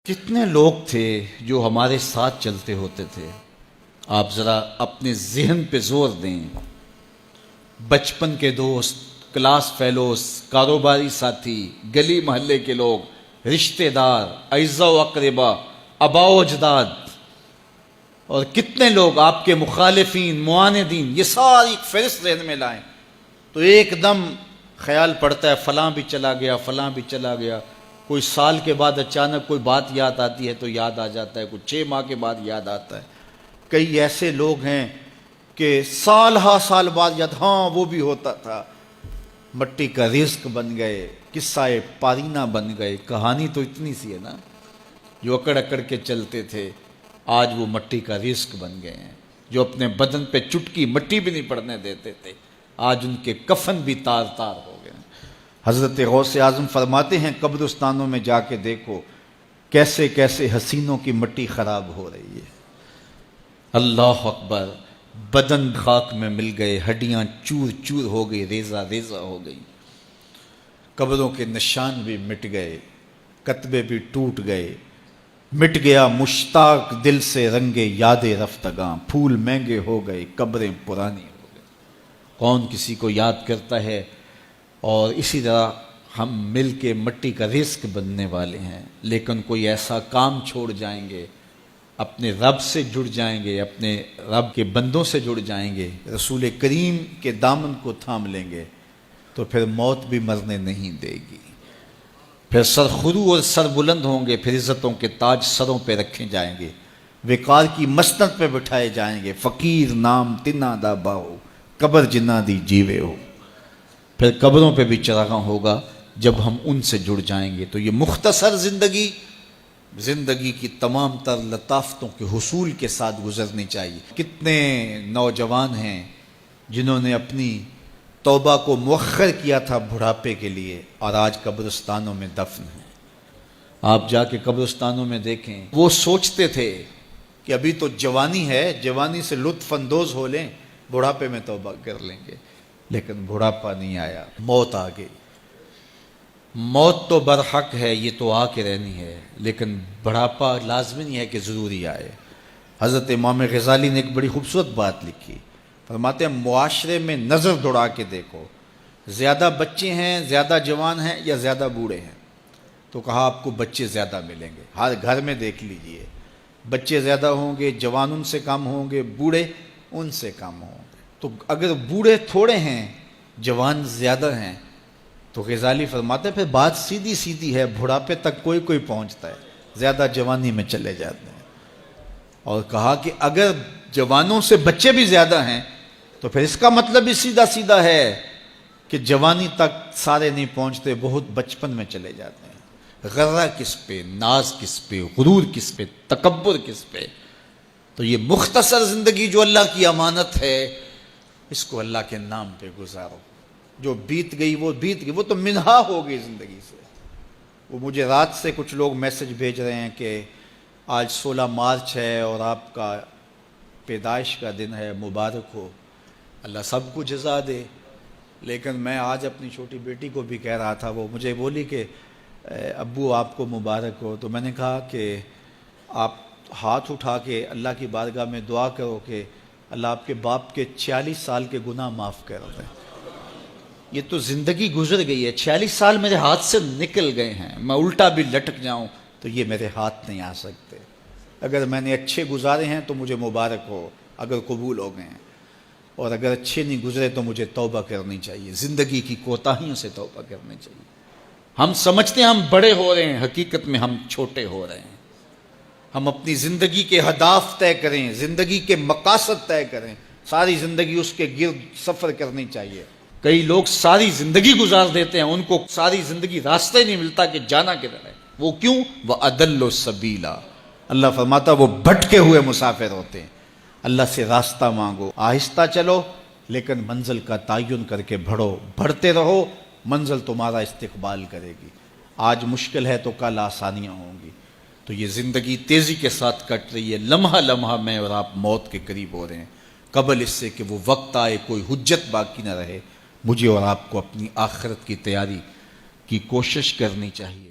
کتنے لوگ تھے جو ہمارے ساتھ چلتے ہوتے تھے؟ آپ ذرا اپنے ذہن پہ زور دیں. بچپن کے دوست، کلاس فیلوز، کاروباری ساتھی، گلی محلے کے لوگ، رشتہ دار، اعزاء و اقربا، آباء و اجداد، اور کتنے لوگ آپ کے مخالفین، معاندین. یہ ساری فہرست ذہن میں لائیں تو ایک دم خیال پڑتا ہے فلاں بھی چلا گیا، فلاں بھی چلا گیا. کوئی سال کے بعد اچانک کوئی بات یاد آتی ہے تو یاد آ جاتا ہے، کوئی 6 ماہ کے بعد یاد آتا ہے. کئی ایسے لوگ ہیں کہ سال ہا سال بعد یاد، ہاں وہ بھی ہوتا تھا. مٹی کا رزق بن گئے، قصہ پارینہ بن گئے. کہانی تو اتنی سی ہے نا، جو اکڑ اکڑ کے چلتے تھے آج وہ مٹی کا رزق بن گئے ہیں. جو اپنے بدن پہ چٹکی مٹی بھی نہیں پڑنے دیتے تھے آج ان کے کفن بھی تار تار ہو گئے. حضرت غوث اعظم فرماتے ہیں قبرستانوں میں جا کے دیکھو کیسے کیسے حسینوں کی مٹی خراب ہو رہی ہے. اللہ اکبر. بدن خاک میں مل گئے، ہڈیاں چور چور ہو گئی، ریزہ ریزہ ہو گئی. قبروں کے نشان بھی مٹ گئے، کتبے بھی ٹوٹ گئے. مٹ گیا مشتاق دل سے رنگے یاد رفتگاں. پھول مہنگے ہو گئے، قبریں پرانی ہو گئی. کون کسی کو یاد کرتا ہے؟ اور اسی طرح ہم مل کے مٹی کا رزق بننے والے ہیں، لیکن کوئی ایسا کام چھوڑ جائیں گے، اپنے رب سے جڑ جائیں گے، اپنے رب کے بندوں سے جڑ جائیں گے، رسول کریم کے دامن کو تھام لیں گے تو پھر موت بھی مرنے نہیں دے گی. پھر سرخرو اور سر بلند ہوں گے، پھر عزتوں کے تاج سروں پہ رکھے جائیں گے، وقار کی مسند پہ بٹھائے جائیں گے. فقیر نام تنا دا باؤ، قبر جنہ دی جیوے ہو. پھر قبروں پہ بھی چراغاں ہوگا جب ہم ان سے جڑ جائیں گے. تو یہ مختصر زندگی کی تمام تر لطافتوں کے حصول کے ساتھ گزرنی چاہیے. کتنے نوجوان ہیں جنہوں نے اپنی توبہ کو مؤخر کیا تھا بڑھاپے کے لیے، اور آج قبرستانوں میں دفن ہیں. آپ جا کے قبرستانوں میں دیکھیں، وہ سوچتے تھے کہ ابھی تو جوانی ہے، جوانی سے لطف اندوز ہو لیں، بڑھاپے میں توبہ کر لیں گے. لیکن بڑھاپا نہیں آیا، موت آ گئی. موت تو برحق ہے، یہ تو آ کے رہنی ہے، لیکن بڑھاپا لازمی نہیں ہے کہ ضروری آئے. حضرت امام غزالی نے ایک بڑی خوبصورت بات لکھی. فرماتے ہیں معاشرے میں نظر دوڑا کے دیکھو، زیادہ بچے ہیں، زیادہ جوان ہیں یا زیادہ بوڑھے ہیں؟ تو کہا آپ کو بچے زیادہ ملیں گے. ہر گھر میں دیکھ لیجئے، بچے زیادہ ہوں گے، جوان ان سے کم ہوں گے، بوڑھے ان سے کم ہوں گے. تو اگر بوڑھے تھوڑے ہیں، جوان زیادہ ہیں، تو غزالی فرماتے ہیں پھر بات سیدھی سیدھی ہے، بڑھاپے تک کوئی کوئی پہنچتا ہے، زیادہ جوانی میں چلے جاتے ہیں. اور کہا کہ اگر جوانوں سے بچے بھی زیادہ ہیں تو پھر اس کا مطلب بھی سیدھا سیدھا ہے کہ جوانی تک سارے نہیں پہنچتے، بہت بچپن میں چلے جاتے ہیں. غرہ کس پہ، ناز کس پہ، غرور کس پہ، تکبر کس پہ؟ تو یہ مختصر زندگی جو اللہ کی امانت ہے، اس کو اللہ کے نام پہ گزارو. جو بیت گئی وہ بیت گئی، وہ تو منہا ہو گئی زندگی سے. وہ مجھے رات سے کچھ لوگ میسج بھیج رہے ہیں کہ آج 16 مارچ ہے اور آپ کا پیدائش کا دن ہے، مبارک ہو. اللہ سب کو جزا دے. لیکن میں آج اپنی چھوٹی بیٹی کو بھی کہہ رہا تھا، وہ مجھے بولی کہ ابو آپ کو مبارک ہو. تو میں نے کہا کہ آپ ہاتھ اٹھا کے اللہ کی بارگاہ میں دعا کرو کہ اللہ آپ کے باپ کے 46 سال کے گناہ معاف کر دے. یہ تو زندگی گزر گئی ہے، 46 سال میرے ہاتھ سے نکل گئے ہیں. میں الٹا بھی لٹک جاؤں تو یہ میرے ہاتھ نہیں آ سکتے. اگر میں نے اچھے گزارے ہیں تو مجھے مبارک ہو اگر قبول ہو گئے ہیں، اور اگر اچھے نہیں گزرے تو مجھے توبہ کرنی چاہیے. زندگی کی کوتاہیوں سے توبہ کرنی چاہیے. ہم سمجھتے ہیں ہم بڑے ہو رہے ہیں، حقیقت میں ہم چھوٹے ہو رہے ہیں. ہم اپنی زندگی کے اہداف طے کریں، زندگی کے مقاصد طے کریں. ساری زندگی اس کے گرد سفر کرنی چاہیے. کئی لوگ ساری زندگی گزار دیتے ہیں، ان کو ساری زندگی راستہ ہی نہیں ملتا کہ جانا کدھر ہے. وہ کیوں؟ وَأَضَلُّ السَّبِيلَ. اللہ فرماتا وہ بھٹکے ہوئے مسافر ہوتے ہیں. اللہ سے راستہ مانگو، آہستہ چلو لیکن منزل کا تعین کر کے بڑھو. بڑھتے رہو، منزل تمہارا استقبال کرے گی. آج مشکل ہے تو کل آسانیاں ہوں گی. تو یہ زندگی تیزی کے ساتھ کٹ رہی ہے. لمحہ لمحہ میں اور آپ موت کے قریب ہو رہے ہیں. قبل اس سے کہ وہ وقت آئے کوئی حجت باقی نہ رہے، مجھے اور آپ کو اپنی آخرت کی تیاری کی کوشش کرنی چاہیے.